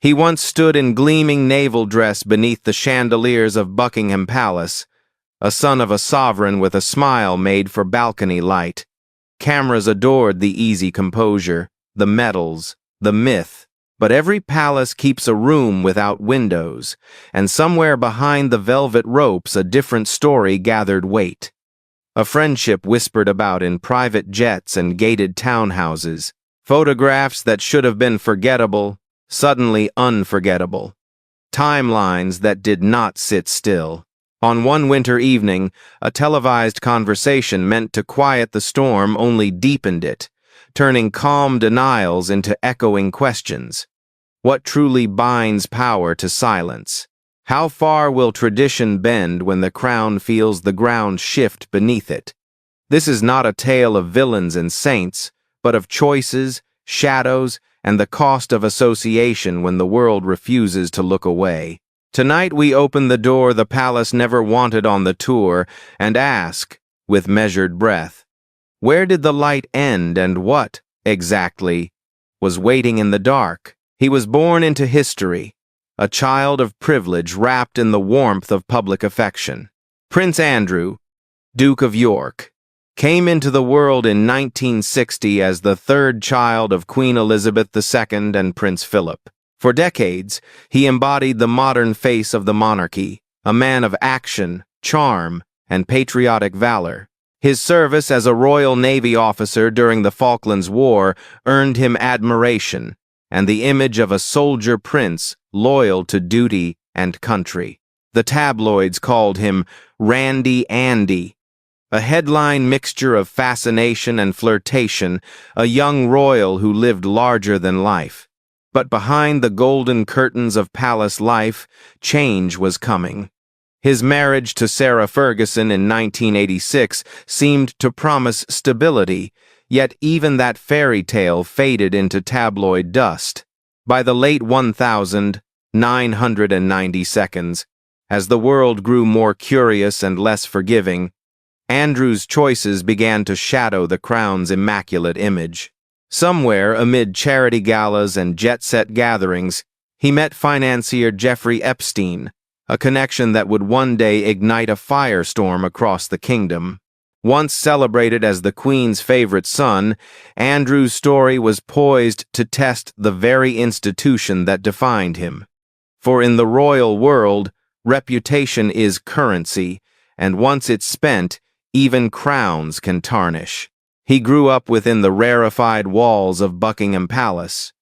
He once stood in gleaming naval dress beneath the chandeliers of Buckingham Palace, a son of a sovereign with a smile made for balcony light. Cameras adored the easy composure, the medals, the myth, but every palace keeps a room without windows, and somewhere behind the velvet ropes a different story gathered weight. A friendship whispered about in private jets and gated townhouses, photographs that should have been forgettable, suddenly unforgettable. Timelines that did not sit still. On one winter evening, a televised conversation meant to quiet the storm only deepened it, turning calm denials into echoing questions. What truly binds power to silence? How far will tradition bend when the crown feels the ground shift beneath it? This is not a tale of villains and saints, but of choices, shadows, and the cost of association when the world refuses to look away. Tonight we open the door the palace never wanted on the tour and ask, with measured breath, where did the light end and what, exactly, was waiting in the dark? He was born into history, a child of privilege wrapped in the warmth of public affection. Prince Andrew, Duke of York, came into the world in 1960 as the third child of Queen Elizabeth II and Prince Philip. For decades, he embodied the modern face of the monarchy, a man of action, charm, and patriotic valor. His service as a Royal Navy officer during the Falklands War earned him admiration, and the image of a soldier prince loyal to duty and country. The tabloids called him Randy Andy, a headline mixture of fascination and flirtation, a young royal who lived larger than life. But behind the golden curtains of palace life, change was coming. His marriage to Sarah Ferguson in 1986 seemed to promise stability, yet even that fairy tale faded into tabloid dust. By the late 1990 seconds, as the world grew more curious and less forgiving, Andrew's choices began to shadow the crown's immaculate image. Somewhere amid charity galas and jet-set gatherings, he met financier Jeffrey Epstein, a connection that would one day ignite a firestorm across the kingdom. Once celebrated as the Queen's favorite son, Andrew's story was poised to test the very institution that defined him. For in the royal world, reputation is currency, and once it's spent, even crowns can tarnish. He grew up within the rarefied walls of Buckingham Palace,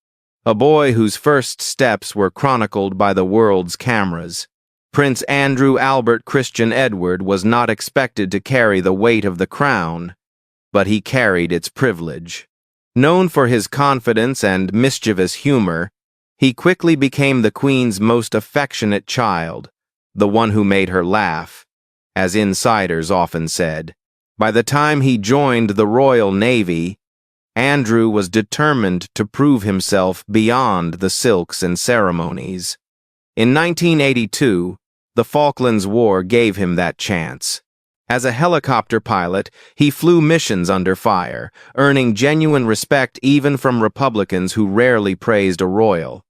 a boy whose first steps were chronicled by the world's cameras. Prince Andrew Albert Christian Edward was not expected to carry the weight of the crown, but he carried its privilege. Known for his confidence and mischievous humor, he quickly became the Queen's most affectionate child, the one who made her laugh, as insiders often said. By the time he joined the Royal Navy, Andrew was determined to prove himself beyond the silks and ceremonies. In 1982, the Falklands War gave him that chance. As a helicopter pilot, he flew missions under fire, earning genuine respect even from Republicans who rarely praised a royal.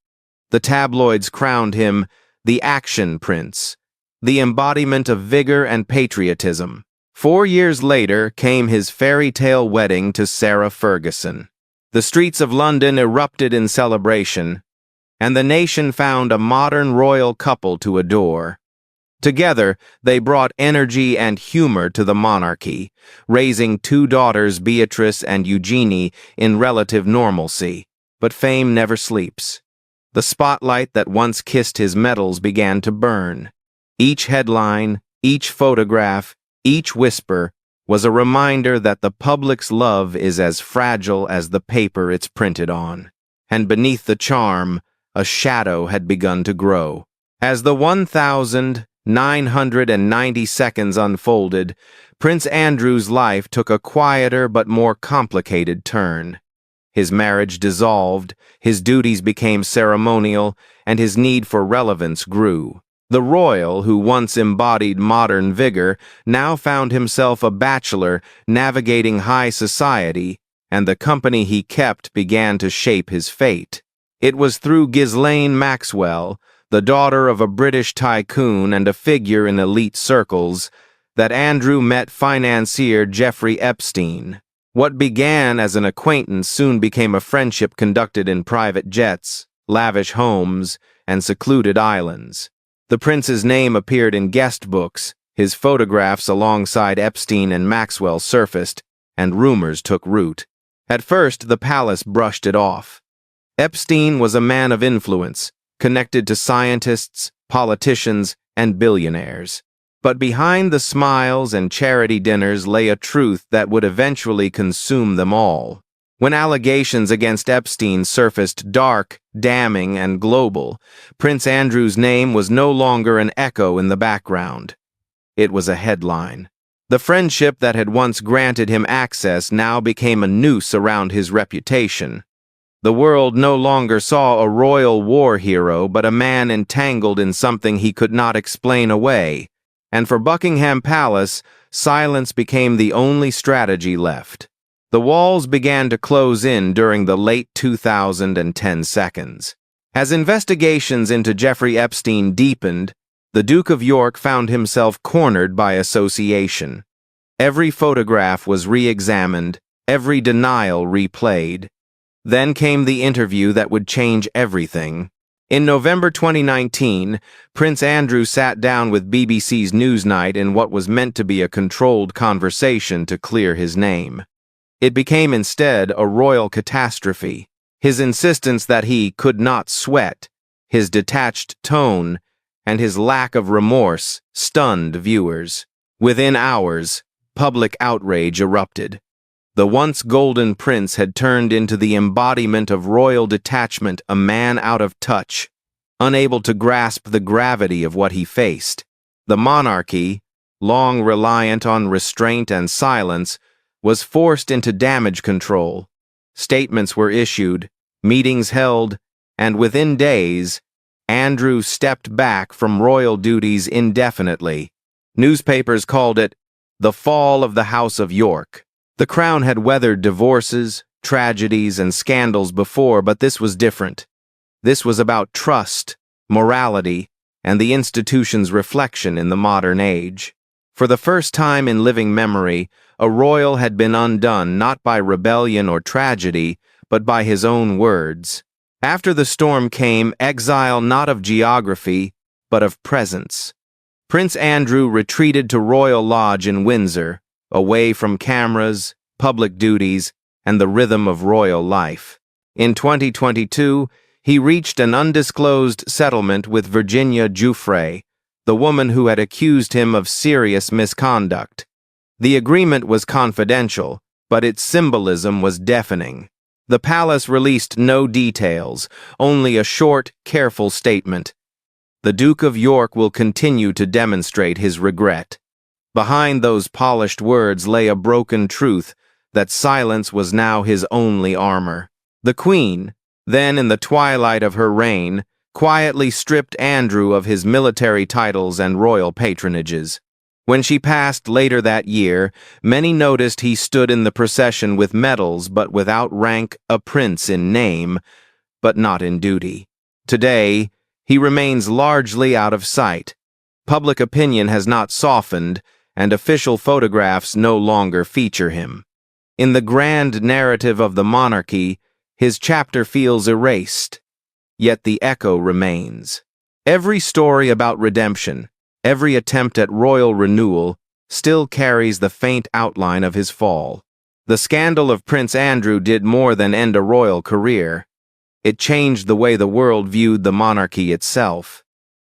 The tabloids crowned him the Action Prince, the embodiment of vigor and patriotism. 4 years later came his fairy tale wedding to Sarah Ferguson. The streets of London erupted in celebration, and the nation found a modern royal couple to adore. Together, they brought energy and humor to the monarchy, raising 2 daughters, Beatrice and Eugenie, in relative normalcy. But fame never sleeps. The spotlight that once kissed his medals began to burn. Each headline, each photograph, each whisper was a reminder that the public's love is as fragile as the paper it's printed on. And beneath the charm, a shadow had begun to grow. As the 1990 seconds unfolded, Prince Andrew's life took a quieter but more complicated turn. His marriage dissolved, his duties became ceremonial, and his need for relevance grew. The royal, who once embodied modern vigor, now found himself a bachelor navigating high society, and the company he kept began to shape his fate. It was through Ghislaine Maxwell, the daughter of a British tycoon and a figure in elite circles, that Andrew met financier Jeffrey Epstein. What began as an acquaintance soon became a friendship conducted in private jets, lavish homes, and secluded islands. The prince's name appeared in guest books, his photographs alongside Epstein and Maxwell surfaced, and rumors took root. At first, the palace brushed it off. Epstein was a man of influence, connected to scientists, politicians, and billionaires. But behind the smiles and charity dinners lay a truth that would eventually consume them all. When allegations against Epstein surfaced dark, damning, and global, Prince Andrew's name was no longer an echo in the background. It was a headline. The friendship that had once granted him access now became a noose around his reputation. The world no longer saw a royal war hero but a man entangled in something he could not explain away. And for Buckingham Palace, silence became the only strategy left. The walls began to close in during the late 2010 seconds. As investigations into Jeffrey Epstein deepened, the Duke of York found himself cornered by association. Every photograph was re-examined, every denial replayed. Then came the interview that would change everything. In November 2019, Prince Andrew sat down with BBC's Newsnight in what was meant to be a controlled conversation to clear his name. It became instead a royal catastrophe. His insistence that he could not sweat, his detached tone, and his lack of remorse stunned viewers. Within hours, public outrage erupted. The once golden prince had turned into the embodiment of royal detachment, a man out of touch, unable to grasp the gravity of what he faced. The monarchy, long reliant on restraint and silence, was forced into damage control. Statements were issued, meetings held, and within days, Andrew stepped back from royal duties indefinitely. Newspapers called it the fall of the House of York. The crown had weathered divorces, tragedies, and scandals before, but this was different. This was about trust, morality, and the institution's reflection in the modern age. For the first time in living memory, a royal had been undone not by rebellion or tragedy, but by his own words. After the storm came exile not of geography, but of presence. Prince Andrew retreated to Royal Lodge in Windsor, away from cameras, public duties, and the rhythm of royal life. In 2022, he reached an undisclosed settlement with Virginia Giuffre, the woman who had accused him of serious misconduct. The agreement was confidential, but its symbolism was deafening. The palace released no details, only a short, careful statement. The Duke of York will continue to demonstrate his regret. Behind those polished words lay a broken truth that silence was now his only armor. The Queen, then in the twilight of her reign, quietly stripped Andrew of his military titles and royal patronages. When she passed later that year, many noticed he stood in the procession with medals but without rank, a prince in name, but not in duty. Today, he remains largely out of sight. Public opinion has not softened, and official photographs no longer feature him. In the grand narrative of the monarchy, his chapter feels erased, yet the echo remains. Every story about redemption, every attempt at royal renewal, still carries the faint outline of his fall. The scandal of Prince Andrew did more than end a royal career. It changed the way the world viewed the monarchy itself.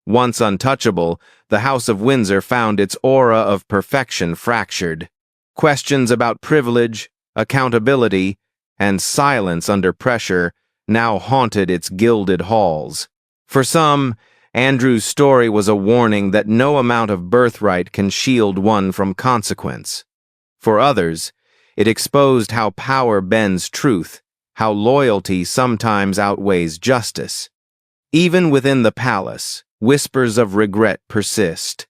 Once untouchable, the House of Windsor found its aura of perfection fractured. Questions about privilege, accountability, and silence under pressure now haunted its gilded halls. For some, Andrew's story was a warning that no amount of birthright can shield one from consequence. For others, it exposed how power bends truth, how loyalty sometimes outweighs justice. Even within the palace, whispers of regret persist.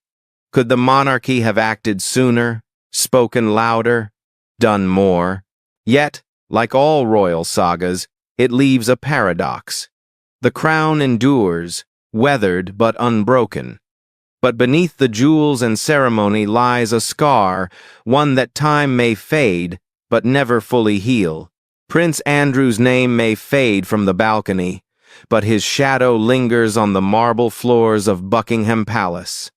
Could the monarchy have acted sooner, spoken louder, done more? Yet, like all royal sagas, it leaves a paradox. The crown endures, weathered but unbroken. But beneath the jewels and ceremony lies a scar, one that time may fade, but never fully heal. Prince Andrew's name may fade from the balcony, but his shadow lingers on the marble floors of Buckingham Palace,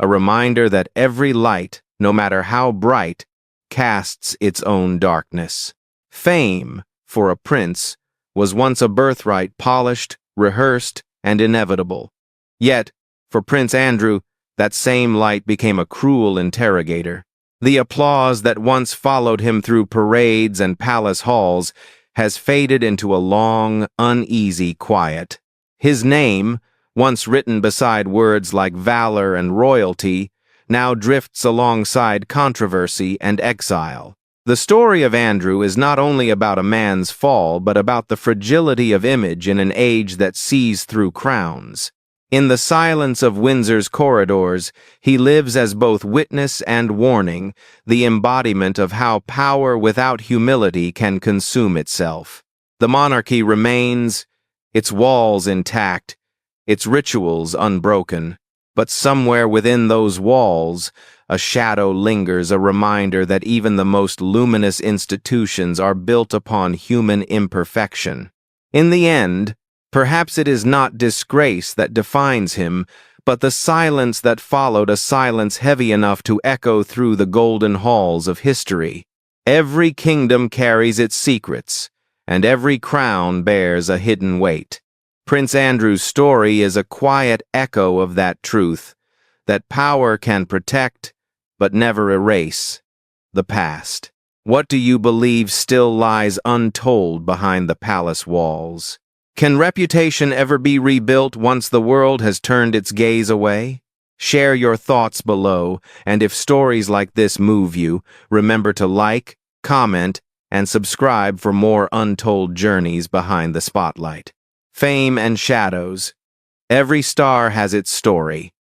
a reminder that every light, no matter how bright, casts its own darkness. Fame, for a prince, was once a birthright polished, rehearsed, and inevitable. Yet, for Prince Andrew, that same light became a cruel interrogator. The applause that once followed him through parades and palace halls has faded into a long, uneasy quiet. His name, once written beside words like valor and royalty, now drifts alongside controversy and exile. The story of Andrew is not only about a man's fall, but about the fragility of image in an age that sees through crowns. In the silence of Windsor's corridors, he lives as both witness and warning, the embodiment of how power without humility can consume itself. The monarchy remains, its walls intact, its rituals unbroken, but somewhere within those walls, a shadow lingers, a reminder that even the most luminous institutions are built upon human imperfection. In the end, perhaps it is not disgrace that defines him, but the silence that followed, a silence heavy enough to echo through the golden halls of history. Every kingdom carries its secrets, and every crown bears a hidden weight. Prince Andrew's story is a quiet echo of that truth, that power can protect, but never erase, the past. What do you believe still lies untold behind the palace walls? Can reputation ever be rebuilt once the world has turned its gaze away? Share your thoughts below, and if stories like this move you, remember to like, comment, and subscribe for more untold journeys behind the spotlight. Fame and shadows. Every star has its story.